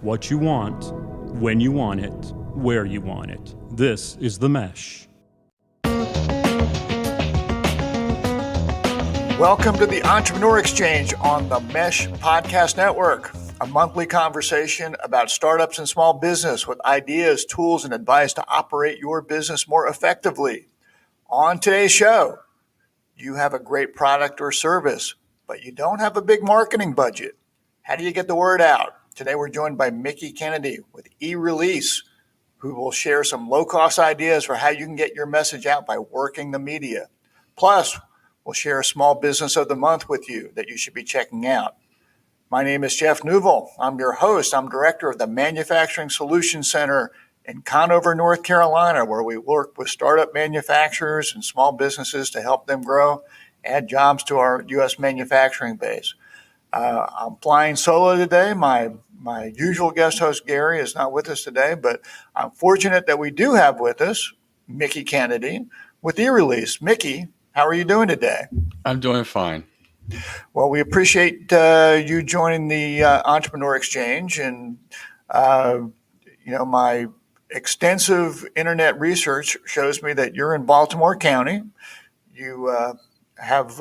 what you want, when you want it, where you want it. This is The Mesh. Welcome to the Entrepreneur Exchange on the Mesh Podcast Network, a monthly conversation about startups and small business with ideas, tools, and advice to operate your business more effectively. On today's show, you have a great product or service, but you don't have a big marketing budget. How do you get the word out? Today, we're joined by Mickie Kennedy with eRelease, who will share some low-cost ideas for how you can get your message out by working the media. Plus, we'll share a small business of the month with you that you should be checking out. My name is Jeff Newville. I'm your host. I'm director of the Manufacturing Solutions Center in Conover, North Carolina, where we work with startup manufacturers and small businesses to help them grow, add jobs to our U.S. manufacturing base. I'm flying solo today. My usual guest host, Gary, is not with us today, but I'm fortunate that we do have with us Mickie Kennedy with eRelease. Mickie, how are you doing today? I'm doing fine. Well, we appreciate you joining the Entrepreneur Exchange. And, my extensive internet research shows me that you're in Baltimore County. You have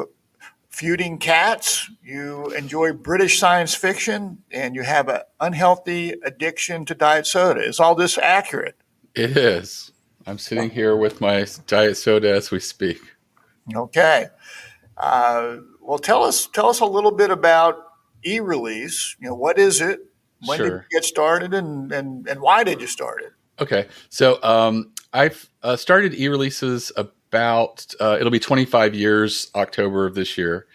feuding cats, you enjoy British science fiction, and you have an unhealthy addiction to diet soda. Is all this accurate? It is. I'm sitting here with my diet soda as we speak. Okay. Well, tell us a little bit about eRelease. What is it? When did you get started, and why did you start it? Okay. So I've started eReleases about, it'll be 25 years, October of this year.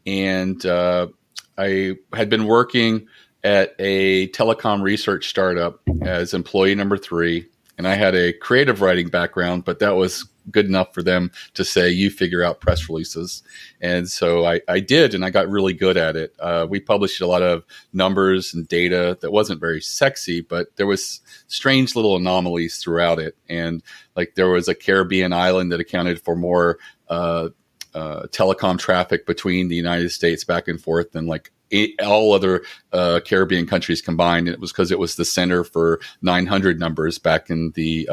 And I had been working at a telecom research startup as employee number 3. And I had a creative writing background, but that was good enough for them to say, you figure out press releases. And so I did, and I got really good at it. We published a lot of numbers and data that wasn't very sexy, but there was strange little anomalies throughout it. And like there was a Caribbean island that accounted for more telecom traffic between the United States back and forth than like all other Caribbean countries combined. And it was because it was the center for 900 numbers back in the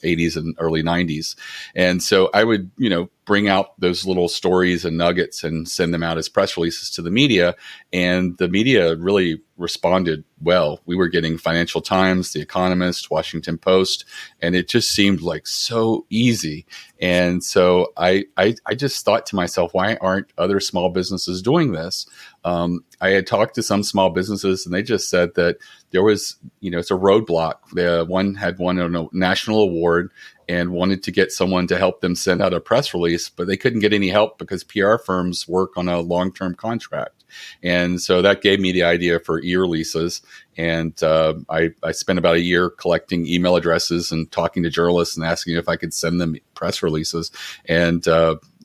80s and early 90s. And so I would, bring out those little stories and nuggets and send them out as press releases to the media. And the media really responded well. We were getting Financial Times, The Economist, Washington Post, and it just seemed like so easy. And so I just thought to myself, why aren't other small businesses doing this? I had talked to some small businesses, and they just said that there was, it's a roadblock. One had won a national award and wanted to get someone to help them send out a press release, but they couldn't get any help because PR firms work on a long-term contract. And so that gave me the idea for eReleases. And I spent about a year collecting email addresses and talking to journalists and asking if I could send them press releases,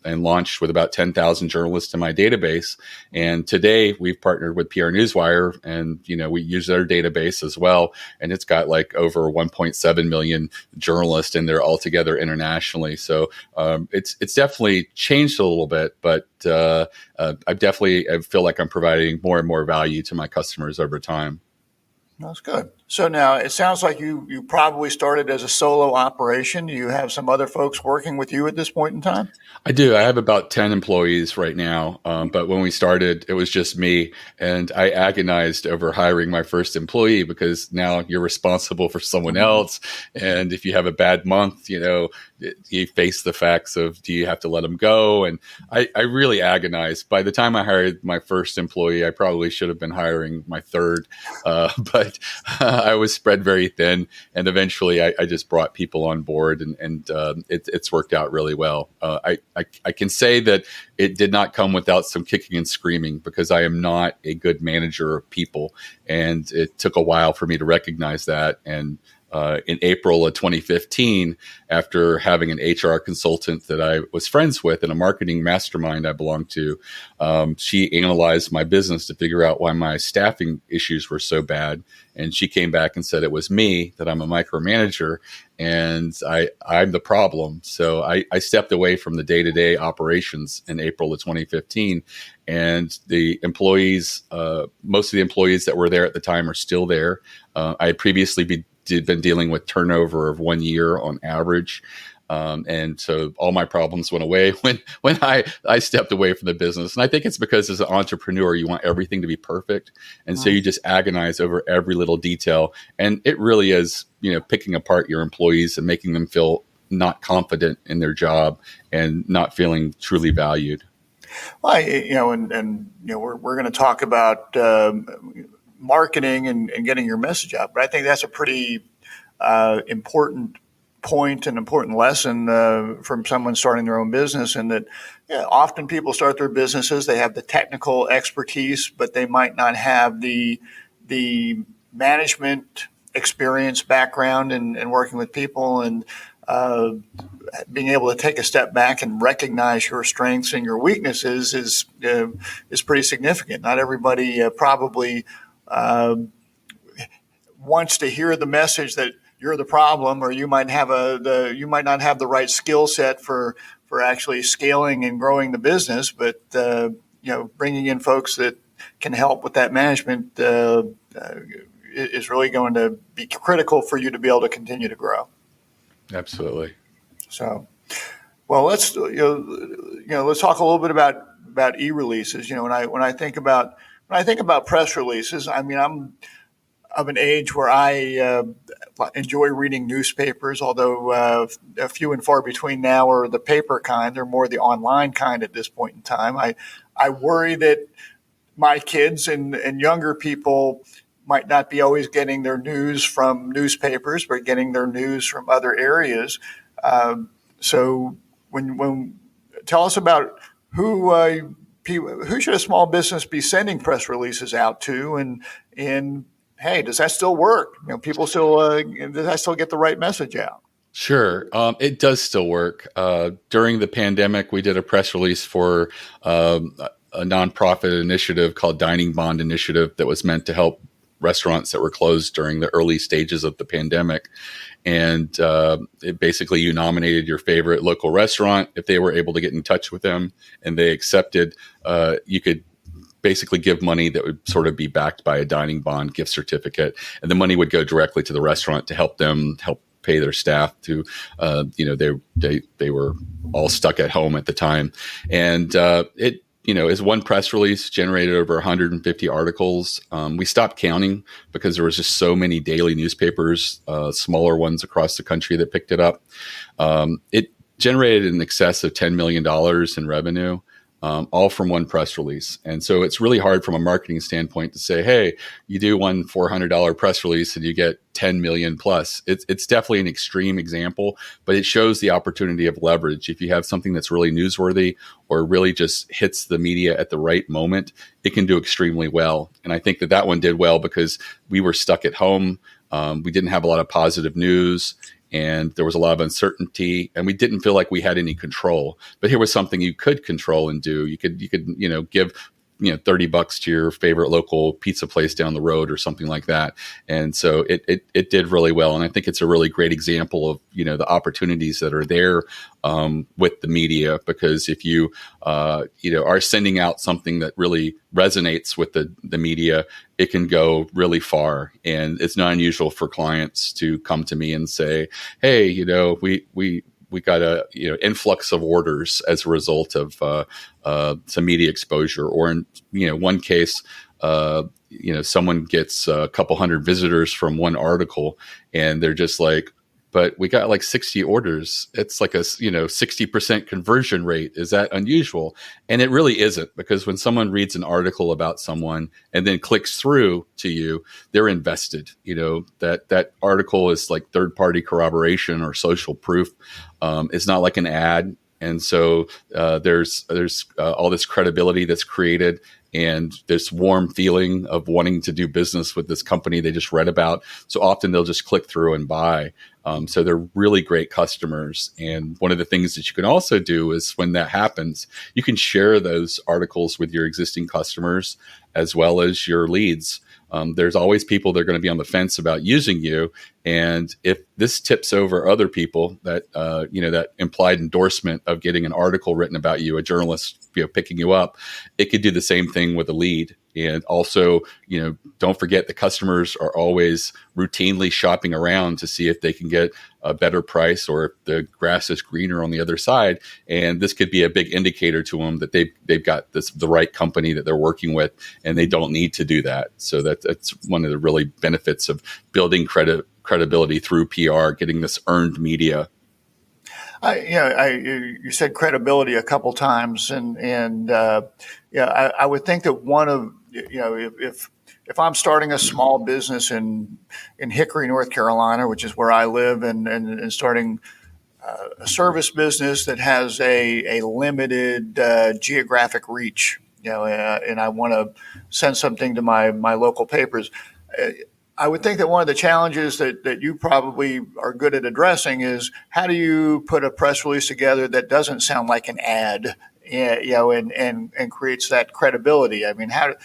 and launched with about 10,000 journalists in my database. And today we've partnered with PR Newswire, and, we use their database as well. And it's got like over 1.7 million journalists in there altogether internationally. So it's definitely changed a little bit, but I feel like I'm providing more and more value to my customers over time. That's good. So now it sounds like you probably started as a solo operation. Do you have some other folks working with you at this point in time? I do. I have about 10 employees right now. But when we started, it was just me. And I agonized over hiring my first employee because now you're responsible for someone else. And if you have a bad month, you face the facts of, do you have to let them go? And I really agonized. By the time I hired my first employee, I probably should have been hiring my third. But I was spread very thin, and eventually I just brought people on board, and it's worked out really well. I can say that it did not come without some kicking and screaming, because I am not a good manager of people, and it took a while for me to recognize that. And in April of 2015, after having an HR consultant that I was friends with in a marketing mastermind I belonged to. She analyzed my business to figure out why my staffing issues were so bad. And she came back and said it was me, that I'm a micromanager, and I'm the problem. So I stepped away from the day-to-day operations in April of 2015. And the employees, most of the employees that were there at the time are still there. I had previously been dealing with turnover of 1 year on average. And so all my problems went away when I stepped away from the business. And I think it's because as an entrepreneur, you want everything to be perfect. And so you just agonize over every little detail. And it really is, picking apart your employees and making them feel not confident in their job and not feeling truly valued. Well, we're going to talk about marketing and getting your message out, but I think that's a pretty important point and important lesson from someone starting their own business, and that often people start their businesses, they have the technical expertise, but they might not have the management experience, background, and working with people, and being able to take a step back and recognize your strengths and your weaknesses is pretty significant. Not everybody probably wants to hear the message that you're the problem, or you might not have the right skill set for actually scaling and growing the business. But bringing in folks that can help with that management is really going to be critical for you to be able to continue to grow. Absolutely. So, well, let's talk a little bit about eReleases. When I think about press releases, I mean, I'm of an age where I enjoy reading newspapers, although a few and far between now are the paper kind. They're more the online kind at this point in time. I worry that my kids and younger people might not be always getting their news from newspapers, but getting their news from other areas. So when tell us about who should a small business be sending press releases out to, and hey, does that still work? People still does that still get the right message out? Sure. It does still work. During the pandemic, we did a press release for a nonprofit initiative called Dining Bond Initiative that was meant to help restaurants that were closed during the early stages of the pandemic. And it basically, you nominated your favorite local restaurant. If they were able to get in touch with them and they accepted, you could basically give money that would sort of be backed by a dining bond gift certificate. And the money would go directly to the restaurant to help pay their staff to, they were all stuck at home at the time. And it is one press release generated over 150 articles. We stopped counting because there was just so many daily newspapers, smaller ones across the country that picked it up. It generated in excess of $10 million in revenue. All from one press release. And so it's really hard from a marketing standpoint to say, hey, you do one $400 press release and you get 10 million plus. It's definitely an extreme example, but it shows the opportunity of leverage. If you have something that's really newsworthy or really just hits the media at the right moment, it can do extremely well. And I think that one did well because we were stuck at home. We didn't have a lot of positive news. And there was a lot of uncertainty, and we didn't feel like we had any control. But here was something you could control and do. You could give $30 to your favorite local pizza place down the road or something like that. And so it did really well. And I think it's a really great example of the opportunities that are there with the media, because if you are sending out something that really resonates with the media, it can go really far. And it's not unusual for clients to come to me and say, hey, we got a influx of orders as a result of some media exposure, or in one case, someone gets a couple hundred visitors from one article, and they're just like, but we got like 60 orders. It's like a 60% conversion rate. Is that unusual? And it really isn't, because when someone reads an article about someone and then clicks through to you, they're invested. That article is like third-party corroboration or social proof. It's not like an ad. And so there's all this credibility that's created, and this warm feeling of wanting to do business with this company they just read about. So often they'll just click through and buy. So they're really great customers. And one of the things that you can also do is, when that happens, you can share those articles with your existing customers as well as your leads. There's always people that are going to be on the fence about using you. And if this tips over other people, that, that implied endorsement of getting an article written about you, a journalist, picking you up, it could do the same thing with a lead. And also, don't forget, the customers are always routinely shopping around to see if they can get a better price, or if the grass is greener on the other side. And this could be a big indicator to them that they've got the right company that they're working with, and they don't need to do that. So that's one of the really benefits of building credibility through PR, getting this earned media. You said credibility a couple times, and I would think that one of, if I'm starting a small business in Hickory, North Carolina, which is where I live, and starting a service business that has a limited geographic reach, and I want to send something to my local papers. I would think that one of the challenges that you probably are good at addressing is, how do you put a press release together that doesn't sound like an ad, and creates that credibility? I mean, how to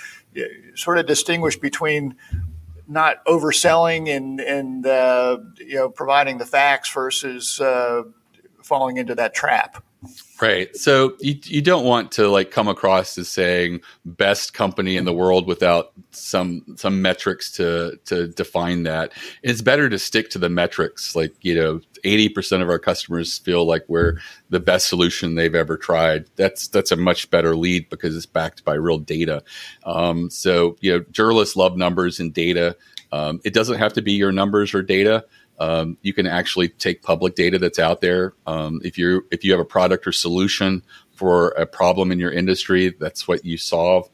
sort of distinguish between not overselling and providing the facts versus falling into that trap. Right. So you don't want to come across as saying best company in the world without some metrics to define that. It's better to stick to the metrics. 80% of our customers feel like we're the best solution they've ever tried. That's a much better lead because it's backed by real data. So journalists love numbers and data. It doesn't have to be your numbers or data. You can actually take public data that's out there. If you have a product or solution for a problem in your industry, that's what you solve.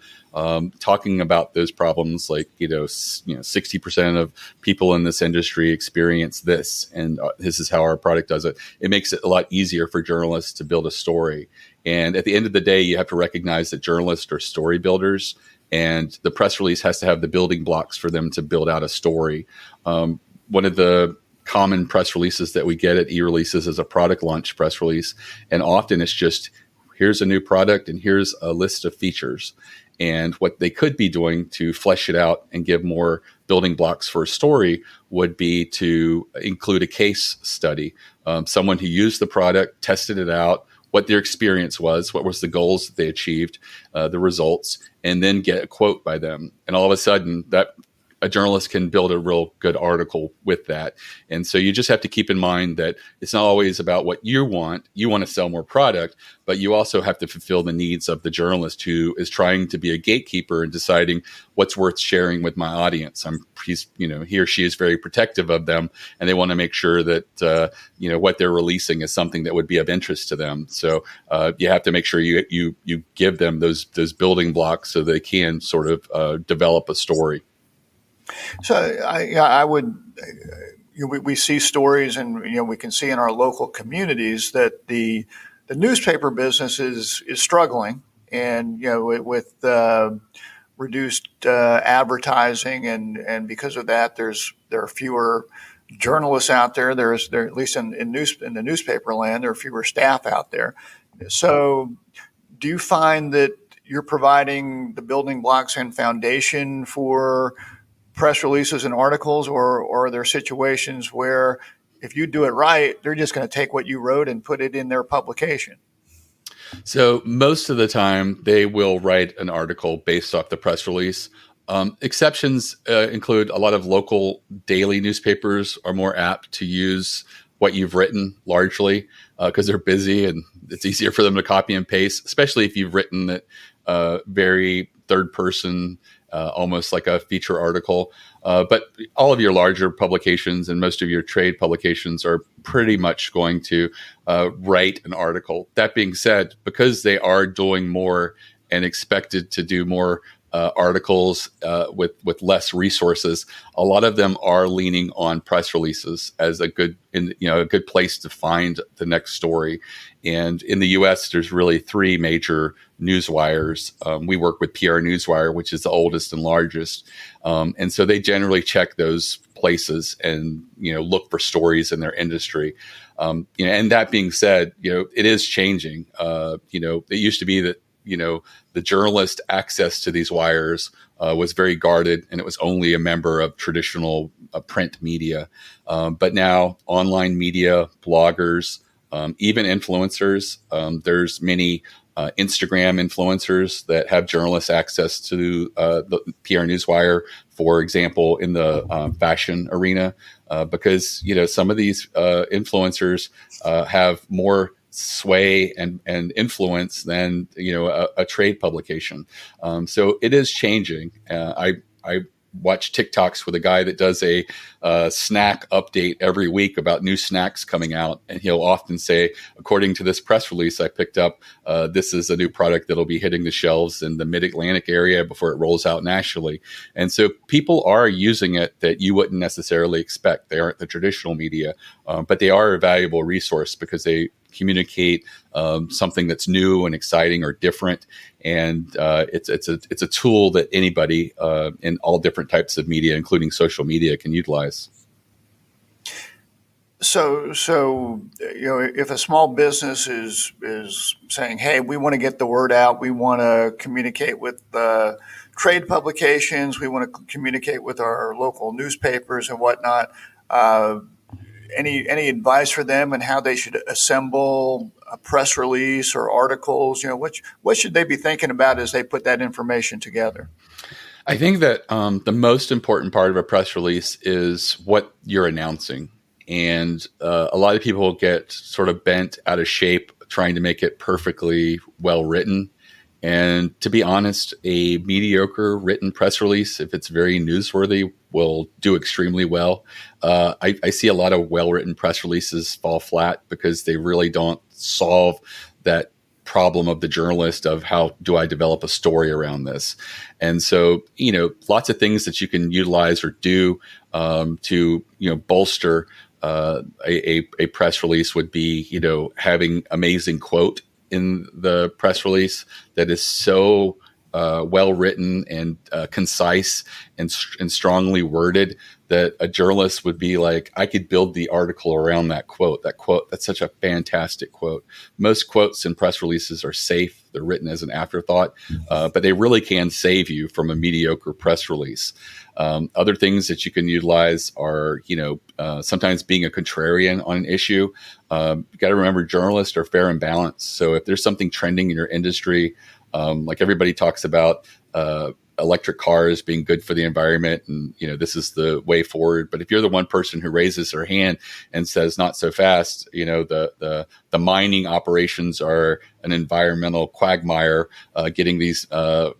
Talking about those problems, 60% of people in this industry experience this, and this is how our product does it. It makes it a lot easier for journalists to build a story. And at the end of the day, you have to recognize that journalists are story builders, and the press release has to have the building blocks for them to build out a story. One of the common press releases that we get at eReleases is a product launch press release. And often it's just, here's a new product and here's a list of features. And what they could be doing to flesh it out and give more building blocks for a story would be to include a case study. Someone who used the product, tested it out, what their experience was, what was the goals that they achieved, the results, and then get a quote by them. And all of a sudden, that a journalist can build a real good article with that. And so you just have to keep in mind that it's not always about what you want. You want to sell more product, but you also have to fulfill the needs of the journalist who is trying to be a gatekeeper and deciding what's worth sharing with my audience. He or she is very protective of them, and they want to make sure that, what they're releasing is something that would be of interest to them. So you have to make sure you give them those building blocks so they can sort of develop a story. So I would, we see stories, and we can see in our local communities that the newspaper business is struggling, and with reduced advertising, and because of that, there are fewer journalists out there. There at least in the newspaper land, there are fewer staff out there. So, do you find that you're providing the building blocks and foundation for press releases and articles, or are there situations where if you do it right, they're just going to take what you wrote and put it in their publication? So most of the time they will write an article based off the press release. Exceptions include a lot of local daily newspapers are more apt to use what you've written largely because they're busy and it's easier for them to copy and paste, especially if you've written it very third person, almost like a feature article. But all of your larger publications and most of your trade publications are pretty much going to write an article. That being said, because they are doing more and expected to do more articles with less resources, a lot of them are leaning on press releases as a good place to find the next story. And in the U.S., there's really three major news wires. We work with PR Newswire, which is the oldest and largest, and so they generally check those places and look for stories in their industry. And that being said, it is changing. It used to be that the journalist access to these wires was very guarded, and it was only a member of traditional print media. But now online media, bloggers, even influencers, there's many Instagram influencers that have journalist access to the PR Newswire, for example, in the fashion arena, because some of these influencers have more sway and influence than a trade publication. So it is changing. I watch TikToks with a guy that does a snack update every week about new snacks coming out, and he'll often say, according to this press release I picked up, this is a new product that'll be hitting the shelves in the Mid-Atlantic area before it rolls out nationally. And so people are using it that you wouldn't necessarily expect. They aren't the traditional media, but they are a valuable resource because they communicate something that's new and exciting or different, and it's a tool that anybody in all different types of media, including social media, can utilize. So if a small business is saying, "Hey, we want to get the word out, we want to communicate with trade publications, we want to communicate with our local newspapers and whatnot," any advice for them and how they should assemble a press release or articles? What should they be thinking about as they put that information together? I think that the most important part of a press release is what you're announcing. And a lot of people get sort of bent out of shape trying to make it perfectly well written. And to be honest, a mediocre written press release, if it's very newsworthy, will do extremely well. I see a lot of well-written press releases fall flat because they really don't solve that problem of the journalist of how do I develop a story around this. And so, lots of things that you can utilize or do to, bolster a press release would be, having amazing quote in the press release that is so well written and concise and strongly worded that a journalist would be like, I could build the article around that quote. That's such a fantastic quote. Most quotes in press releases are safe. They're written as an afterthought, but they really can save you from a mediocre press release. Other things that you can utilize are, sometimes being a contrarian on an issue. You got to remember, journalists are fair and balanced. So if there's something trending in your industry, like everybody talks about electric cars being good for the environment, and this is the way forward. But if you're the one person who raises their hand and says not so fast, the mining operations are an environmental quagmire. Getting these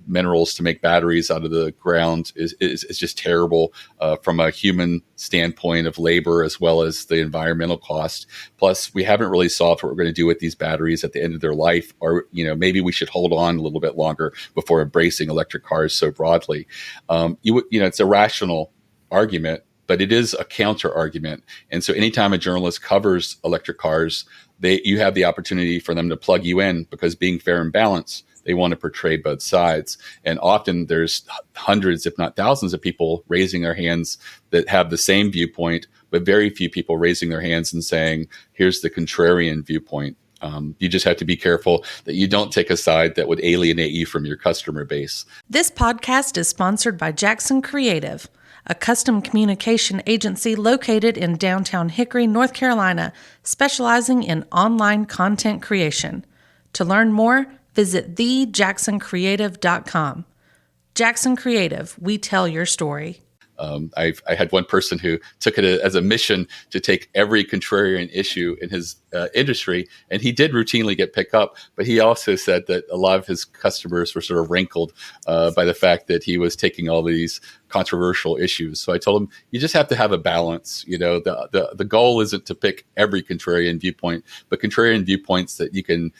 minerals to make batteries out of the ground is just terrible from a human standpoint of labor as well as the environmental cost. Plus, we haven't really solved what we're going to do with these batteries at the end of their life, or maybe we should hold on a little bit longer before embracing electric cars so broadly. It's a rational argument, but it is a counter argument. And so anytime a journalist covers electric cars, you have the opportunity for them to plug you in, because being fair and balanced, they want to portray both sides. And often there's hundreds, if not thousands of people raising their hands that have the same viewpoint, but very few people raising their hands and saying, here's the contrarian viewpoint. You just have to be careful that you don't take a side that would alienate you from your customer base. This podcast is sponsored by Jackson Creative, a custom communication agency located in downtown Hickory, North Carolina, specializing in online content creation. To learn more, visit thejacksoncreative.com. Jackson Creative, we tell your story. I had one person who took it as a mission to take every contrarian issue in his industry, and he did routinely get picked up. But he also said that a lot of his customers were sort of rankled by the fact that he was taking all these controversial issues. So I told him, you just have to have a balance. The goal isn't to pick every contrarian viewpoint, but contrarian viewpoints that you can,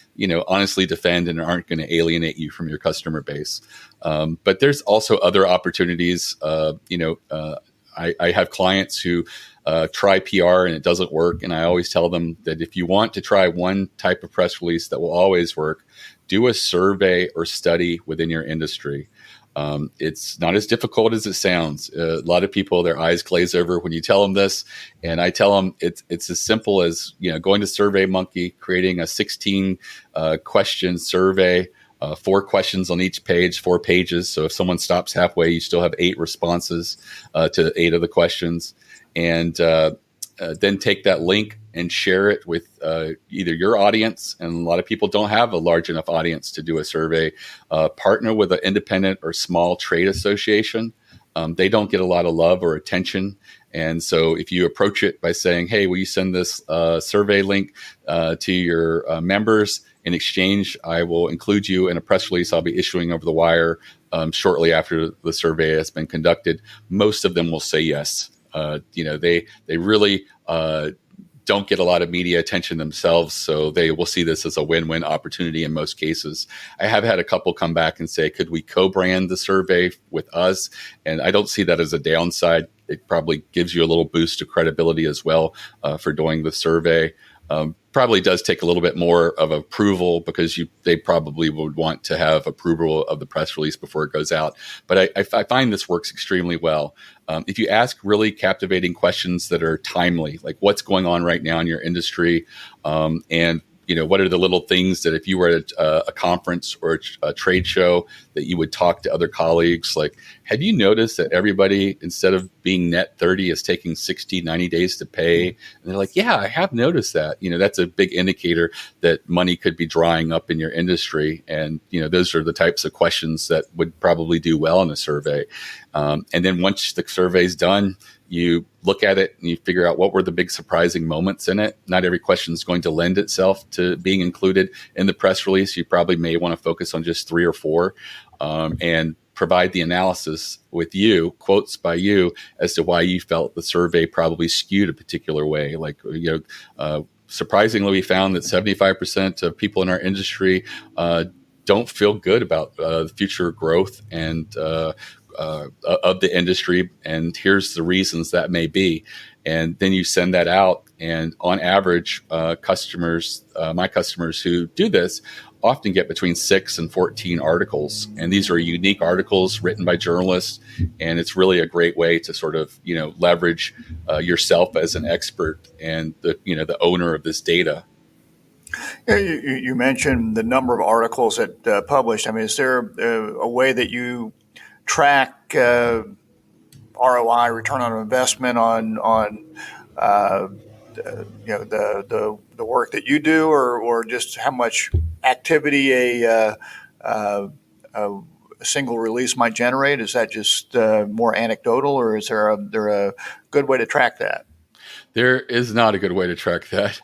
honestly defend and aren't going to alienate you from your customer base. But there's also other opportunities. I have clients who try PR and it doesn't work. And I always tell them that if you want to try one type of press release that will always work, do a survey or study within your industry. It's not as difficult as it sounds. A lot of people, their eyes glaze over when you tell them this. And I tell them it's as simple as, going to SurveyMonkey, creating a 16 question survey, 4 questions on each page, 4 pages. So if someone stops halfway, you still have 8 responses to 8 of the questions. And then take that link and share it with either your audience, and a lot of people don't have a large enough audience to do a survey. Partner with an independent or small trade association. They don't get a lot of love or attention. And so if you approach it by saying, hey, will you send this survey link to your members? In exchange, I will include you in a press release I'll be issuing over the wire shortly after the survey has been conducted. Most of them will say yes. They really don't get a lot of media attention themselves, so they will see this as a win-win opportunity in most cases. I have had a couple come back and say, could we co-brand the survey with us? And I don't see that as a downside. It probably gives you a little boost of credibility as well for doing the survey. Probably does take a little bit more of approval because they probably would want to have approval of the press release before it goes out. But I find this works extremely well. If you ask really captivating questions that are timely, like what's going on right now in your industry, and what are the little things that if you were at a conference or a trade show that you would talk to other colleagues, like, have you noticed that everybody, instead of being net 30, is taking 60, 90 days to pay? And they're like, yeah, I have noticed that. That's a big indicator that money could be drying up in your industry. And, those are the types of questions that would probably do well in a survey. And then once the survey's done, you look at it and you figure out what were the big surprising moments in it. Not every question is going to lend itself to being included in the press release. You probably may want to focus on just 3 or 4 and provide the analysis with you, quotes by you, as to why you felt the survey probably skewed a particular way. Like, surprisingly, we found that 75% of people in our industry don't feel good about the future growth and of the industry, and here's the reasons that may be. And then you send that out, and on average, my customers who do this often get between 6 and 14 articles, and these are unique articles written by journalists, and it's really a great way to sort of leverage yourself as an expert and the owner of this data. Yeah, you mentioned the number of articles that published. I mean, is there a way that you track ROI, return on investment, on the work that you do, or just how much activity a single release might generate? Is that just more anecdotal, or is there a good way to track that? There is not a good way to track that.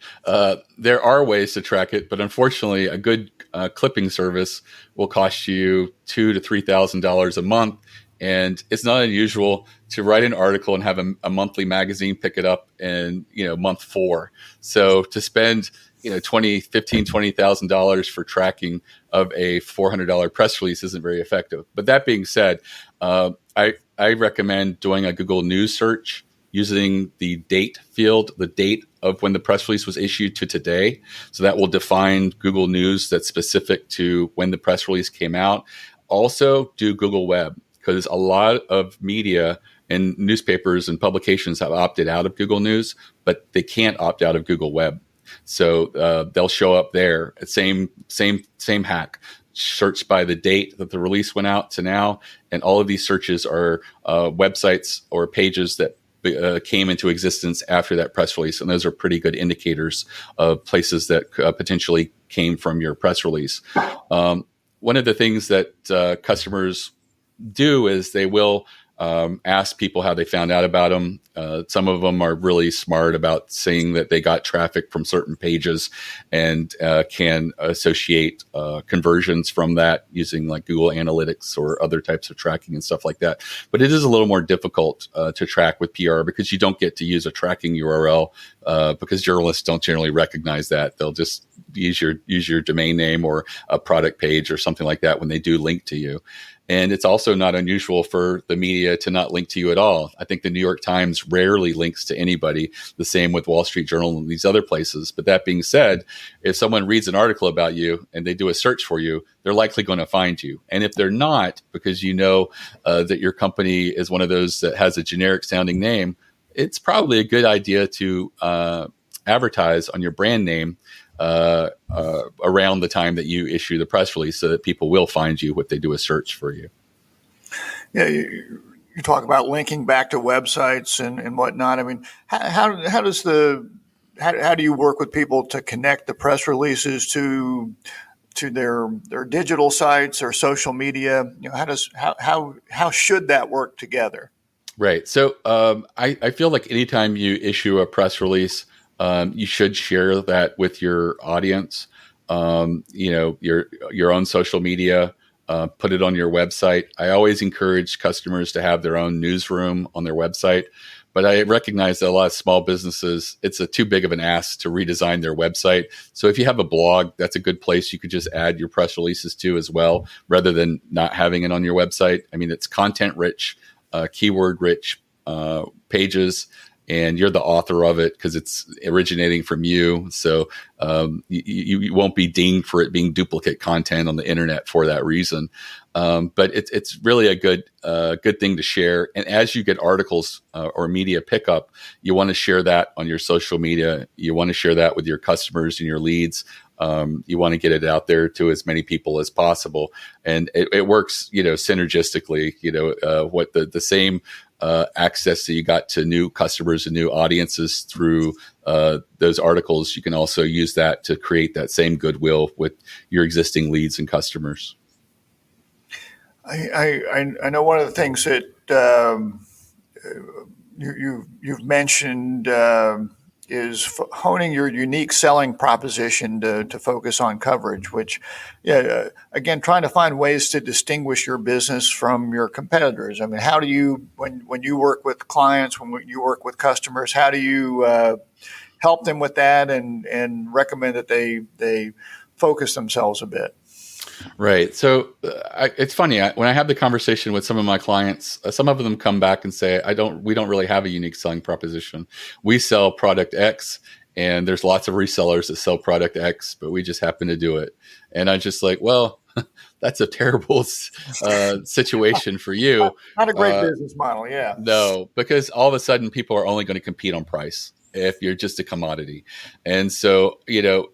There are ways to track it, but unfortunately, a good clipping service will cost you $2,000 to $3,000 a month. And it's not unusual to write an article and have a monthly magazine pick it up in month 4. So to spend $20,000 for tracking of a $400 press release isn't very effective. But that being said, I recommend doing a Google News search using the date field, the date of when the press release was issued to today. So that will define Google News that's specific to when the press release came out. Also do Google Web, because a lot of media and newspapers and publications have opted out of Google News, but they can't opt out of Google Web. So they'll show up there. Same hack. Search by the date that the release went out to now, and all of these searches are websites or pages that came into existence after that press release, and those are pretty good indicators of places that potentially came from your press release. One of the things that customers do is they will ask people how they found out about them. Some of them are really smart about saying that they got traffic from certain pages and can associate conversions from that using like Google Analytics or other types of tracking and stuff like that. But it is a little more difficult to track with PR because you don't get to use a tracking URL because journalists don't generally recognize that. They'll just use your domain name or a product page or something like that when they do link to you. And it's also not unusual for the media to not link to you at all. I think the New York Times rarely links to anybody, the same with Wall Street Journal and these other places. But that being said, if someone reads an article about you and they do a search for you, they're likely going to find you. And if they're not, because you know that your company is one of those that has a generic sounding name, it's probably a good idea to advertise on your brand name around the time that you issue the press release so that people will find you if they do a search for you. Yeah, you talk about linking back to websites and whatnot. I mean, how do you work with people to connect the press releases to their digital sites or social media? You know, how should that work together? Right. So I feel like anytime you issue a press release, you should share that with your audience, your own social media, put it on your website. I always encourage customers to have their own newsroom on their website, but I recognize that a lot of small businesses, it's too big of an ask to redesign their website. So if you have a blog, that's a good place you could just add your press releases to as well, rather than not having it on your website. I mean, it's content rich, keyword rich pages. And you're the author of it because it's originating from you. So you won't be dinged for it being duplicate content on the internet for that reason. But it's really a good thing to share. And as you get articles or media pickup, you want to share that on your social media. You want to share that with your customers and your leads. You want to get it out there to as many people as possible. And it works, synergistically, what the same access that you got to new customers and new audiences through those articles, you can also use that to create that same goodwill with your existing leads and customers. I know one of the things that you've mentioned is honing your unique selling proposition to focus on coverage, which, again, trying to find ways to distinguish your business from your competitors. I mean, how do you, when you work with clients, when you work with customers, how do you help them with that and recommend that they focus themselves a bit? Right. So it's funny when I have the conversation with some of my clients, some of them come back and say, we don't really have a unique selling proposition. We sell product X and there's lots of resellers that sell product X, but we just happen to do it. And I'm just like, well, that's a terrible situation for you. Not a great business model. Yeah. No, because all of a sudden people are only going to compete on price if you're just a commodity. And so,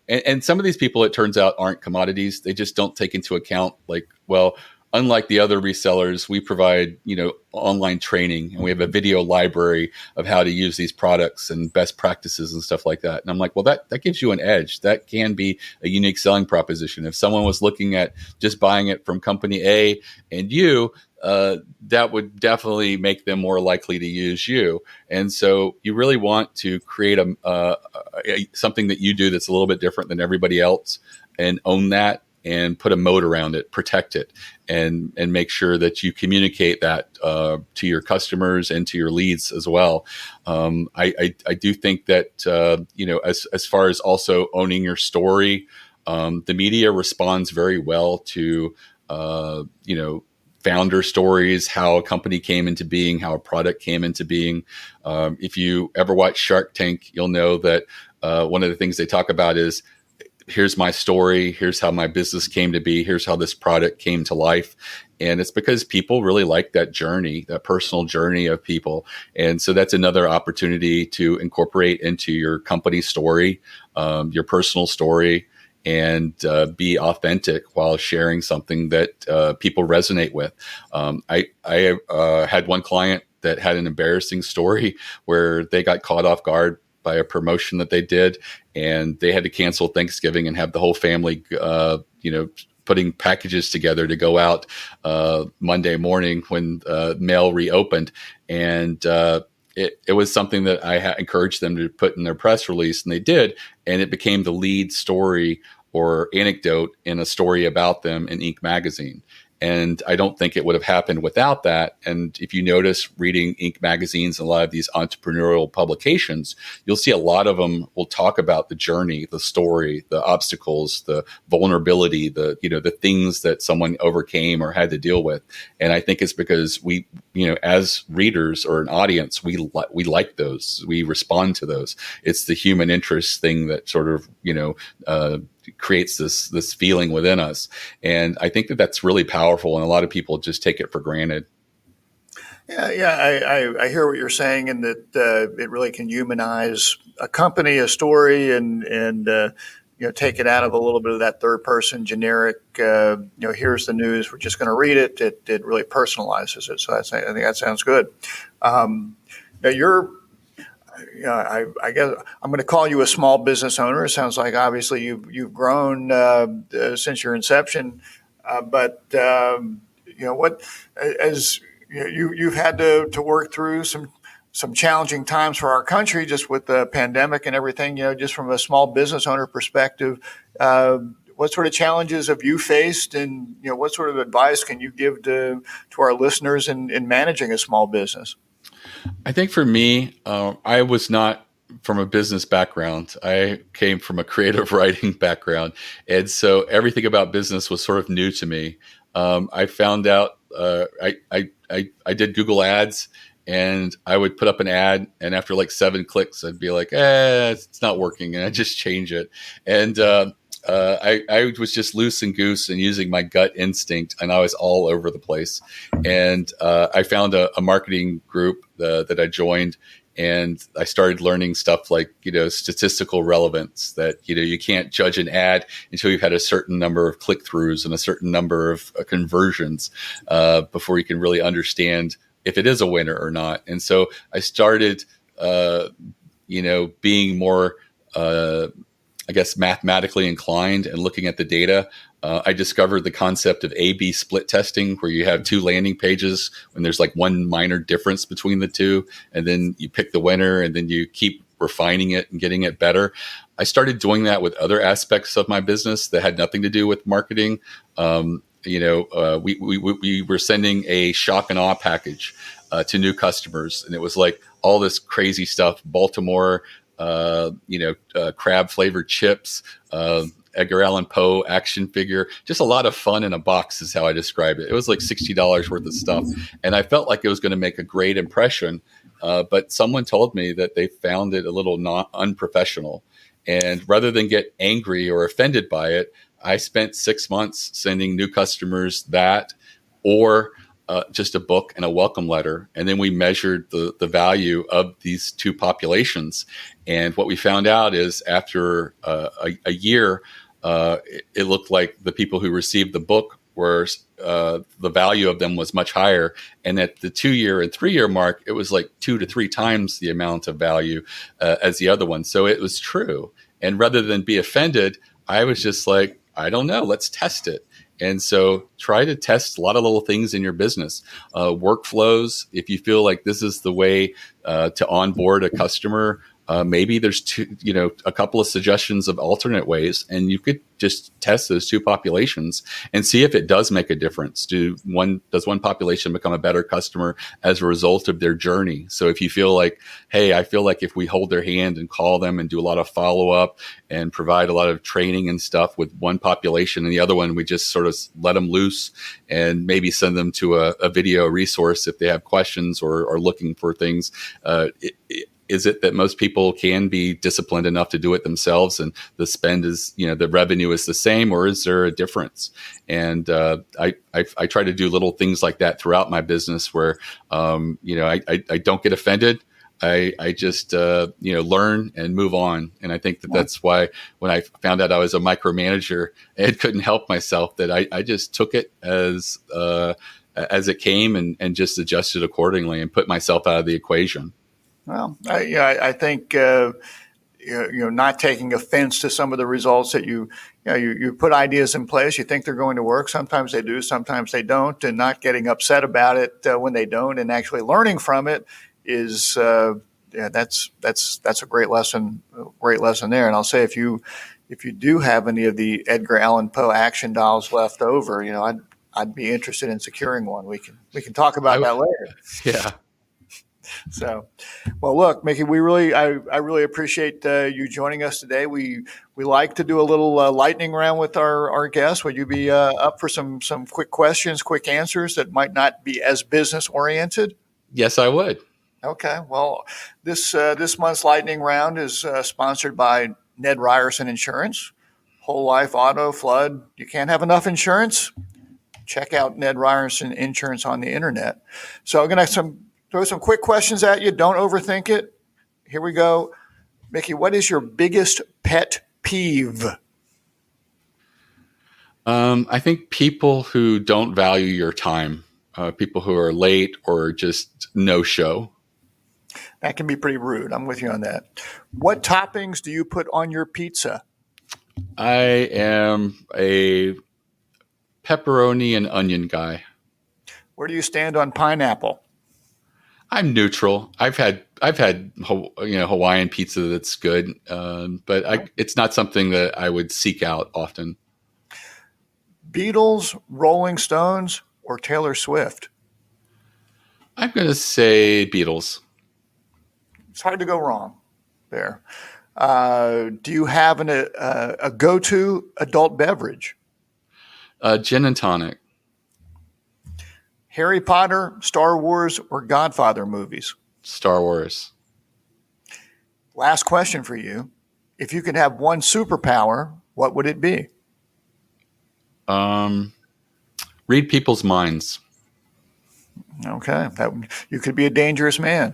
and some of these people, it turns out, aren't commodities. They just don't take into account, like, well, unlike the other resellers, we provide, online training and we have a video library of how to use these products and best practices and stuff like that. And I'm like, well, that gives you an edge. That can be a unique selling proposition. If someone was looking at just buying it from company A and you, that would definitely make them more likely to use you. And so you really want to create something that you do that's a little bit different than everybody else and own that and put a moat around it, protect it, and make sure that you communicate that to your customers and to your leads as well. I do think that, as far as also owning your story, the media responds very well to, founder stories, how a company came into being, how a product came into being. If you ever watch Shark Tank, you'll know that one of the things they talk about is, here's my story, here's how my business came to be, here's how this product came to life. And it's because people really like that journey, that personal journey of people. And so that's another opportunity to incorporate into your company story, your personal story, and be authentic while sharing something that people resonate with. I had one client that had an embarrassing story where they got caught off guard by a promotion that they did, and they had to cancel Thanksgiving and have the whole family, putting packages together to go out Monday morning when mail reopened. And it was something that I encouraged them to put in their press release, and they did. And it became the lead story or anecdote in a story about them in Inc. magazine. And I don't think it would have happened without that. And if you notice reading Inc. magazines and a lot of these entrepreneurial publications, you'll see a lot of them will talk about the journey, the story, the obstacles, the vulnerability, the things that someone overcame or had to deal with. And I think it's because we, as readers or an audience, we like those, we respond to those. It's the human interest thing that sort of, creates this feeling within us. And I think that that's really powerful. And a lot of people just take it for granted. Yeah. I hear what you're saying, and that it really can humanize a company, a story, and take it out of a little bit of that third person generic, here's the news, we're just going to read it. It really personalizes it. So I think that sounds good. I guess I'm going to call you a small business owner. It sounds like obviously you've grown since your inception, but you've had to work through some challenging times for our country, just with the pandemic and everything. Just from a small business owner perspective, what sort of challenges have you faced, and what sort of advice can you give to our listeners in managing a small business? I think for me, I was not from a business background. I came from a creative writing background. And so everything about business was sort of new to me. I found out I did Google Ads, and I would put up an ad, and after like 7 clicks, I'd be like, it's not working. And I just change it. And I was just loose and goose and using my gut instinct, and I was all over the place. And I found a marketing group that I joined, and I started learning stuff like, statistical relevance, that, you can't judge an ad until you've had a certain number of click-throughs and a certain number of conversions before you can really understand if it is a winner or not. And so I started, being more, mathematically inclined and looking at the data. I discovered the concept of A/B split testing, where you have 2 landing pages when there's like one minor difference between the two, and then you pick the winner, and then you keep refining it and getting it better. I started doing that with other aspects of my business that had nothing to do with marketing. We were sending a shock and awe package to new customers, and it was like all this crazy stuff, Baltimore, crab flavored chips, Edgar Allan Poe action figure, just a lot of fun in a box is how I describe it. It was like $60 worth of stuff. And I felt like it was going to make a great impression. But someone told me that they found it a little unprofessional. And rather than get angry or offended by it, I spent 6 months sending new customers that, or just a book and a welcome letter. And then we measured the value of these two populations. And what we found out is after a year, it looked like the people who received the book were the value of them was much higher. And at the 2-year and 3-year mark, it was like 2 to 3 times the amount of value as the other one. So it was true. And rather than be offended, I was just like, I don't know, let's test it. And so try to test a lot of little things in your business, workflows. If you feel like this is the way to onboard a customer, maybe there's a couple of suggestions of alternate ways, and you could just test those 2 populations and see if it does make a difference. Does one population become a better customer as a result of their journey? So if you feel like, hey, I feel like if we hold their hand and call them and do a lot of follow up and provide a lot of training and stuff with one population, and the other one, we just sort of let them loose and maybe send them to a video resource if they have questions or are looking for things. Is it that most people can be disciplined enough to do it themselves, and the spend is, the revenue is the same, or is there a difference? And I try to do little things like that throughout my business where, I don't get offended. I just, learn and move on. And I think that's why when I found out I was a micromanager and couldn't help myself, that I just took it as it came and just adjusted accordingly and put myself out of the equation. Well, I think not taking offense to some of the results that you put ideas in place. You think they're going to work. Sometimes they do, sometimes they don't, and not getting upset about it when they don't, and actually learning from it is that's a great lesson there. And I'll say if you do have any of the Edgar Allan Poe action dolls left over, I'd be interested in securing one. We can talk about that later. Yeah. So, well, look, Mickie, I really appreciate you joining us today. We like to do a little lightning round with our guests. Would you be up for some quick questions, quick answers that might not be as business oriented? Yes, I would. Okay. Well, this month's lightning round is sponsored by Ned Ryerson Insurance. Whole life, auto, flood. You can't have enough insurance? Check out Ned Ryerson Insurance on the internet. So I'm going to throw some quick questions at you. Don't overthink it. Here we go. Mickie, what is your biggest pet peeve? I think people who don't value your time, people who are late or just no show. That can be pretty rude. I'm with you on that. What toppings do you put on your pizza? I am a pepperoni and onion guy. Where do you stand on pineapple? I'm neutral. I've had Hawaiian pizza that's good, but it's not something that I would seek out often. Beatles, Rolling Stones, or Taylor Swift? I'm going to say Beatles. It's hard to go wrong there. Do you have a go-to adult beverage? Gin and tonic. Harry Potter, Star Wars, or Godfather movies? Star Wars. Last question for you. If you could have one superpower, what would it be? Read people's minds. Okay. You could be a dangerous man.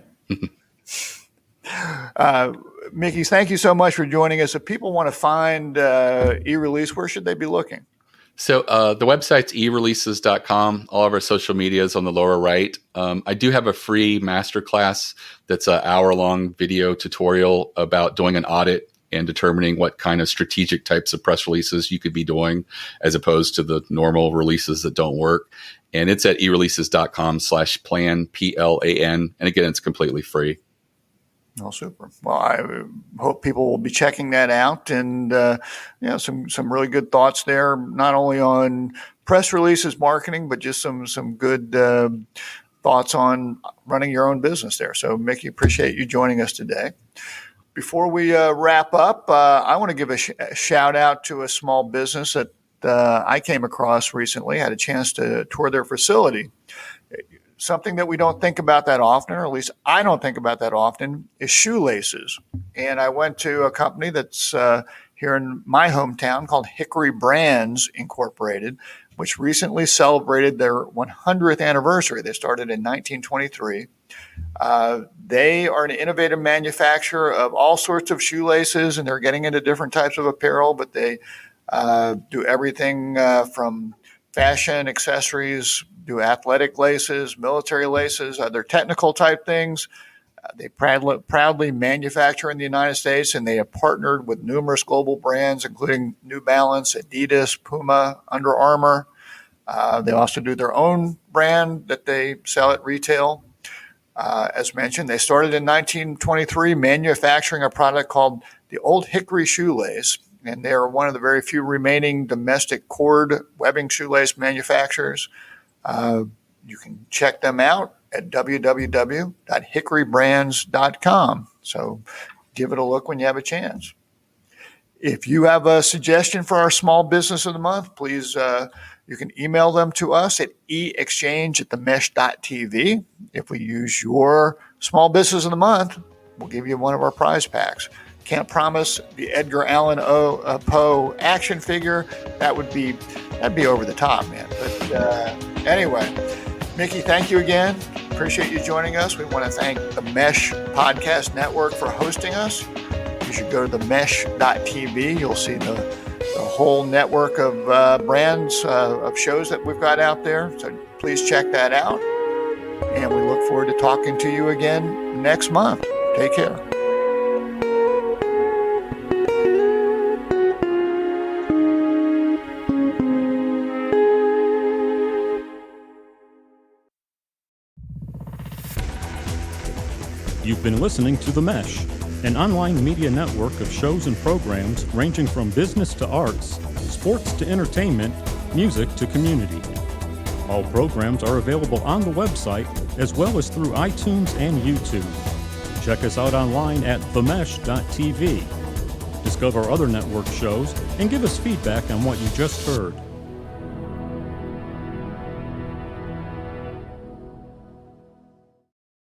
Mickie, thank you so much for joining us. If people want to find eRelease, where should they be looking? So the website's eReleases.com. All of our social media is on the lower right. I do have a free masterclass that's an hour-long video tutorial about doing an audit and determining what kind of strategic types of press releases you could be doing as opposed to the normal releases that don't work. And it's at eReleases.com/plan, PLAN. And again, it's completely free. Oh, super. Well, I hope people will be checking that out, and some really good thoughts there, not only on press releases marketing, but just some good thoughts on running your own business there. So, Mickie, appreciate you joining us today. Before we wrap up, I want to give a shout out to a small business that I came across recently. I had a chance to tour their facility. Something that we don't think about that often, or at least I don't think about that often, is shoelaces. And I went to a company that's here in my hometown called Hickory Brands Incorporated, which recently celebrated their 100th anniversary. They started in 1923. They are an innovative manufacturer of all sorts of shoelaces, and they're getting into different types of apparel, but they do everything from fashion, accessories, do athletic laces, military laces, other technical type things. They proudly manufacture in the United States, and they have partnered with numerous global brands, including New Balance, Adidas, Puma, Under Armour. They also do their own brand that they sell at retail. As mentioned, they started in 1923 manufacturing a product called the Old Hickory Shoelace, and they are one of the very few remaining domestic cord webbing shoelace manufacturers. You can check them out at www.hickorybrands.com. So give it a look when you have a chance. If you have a suggestion for our small business of the month, please you can email them to us at eexchange@themesh.tv. If we use your small business of the month, we'll give you one of our prize packs. Can't promise the Edgar Allan Poe action figure. That'd be over the top, man. But anyway, Mickie, thank you again. Appreciate you joining us. We want to thank the Mesh Podcast Network for hosting us. You should go to themesh.tv. You'll see the whole network of brands of shows that we've got out there. So please check that out. And we look forward to talking to you again next month. Take care. You've been listening to The Mesh, an online media network of shows and programs ranging from business to arts, sports to entertainment, music to community. All programs are available on the website as well as through iTunes and YouTube. Check us out online at themesh.tv. Discover other network shows and give us feedback on what you just heard.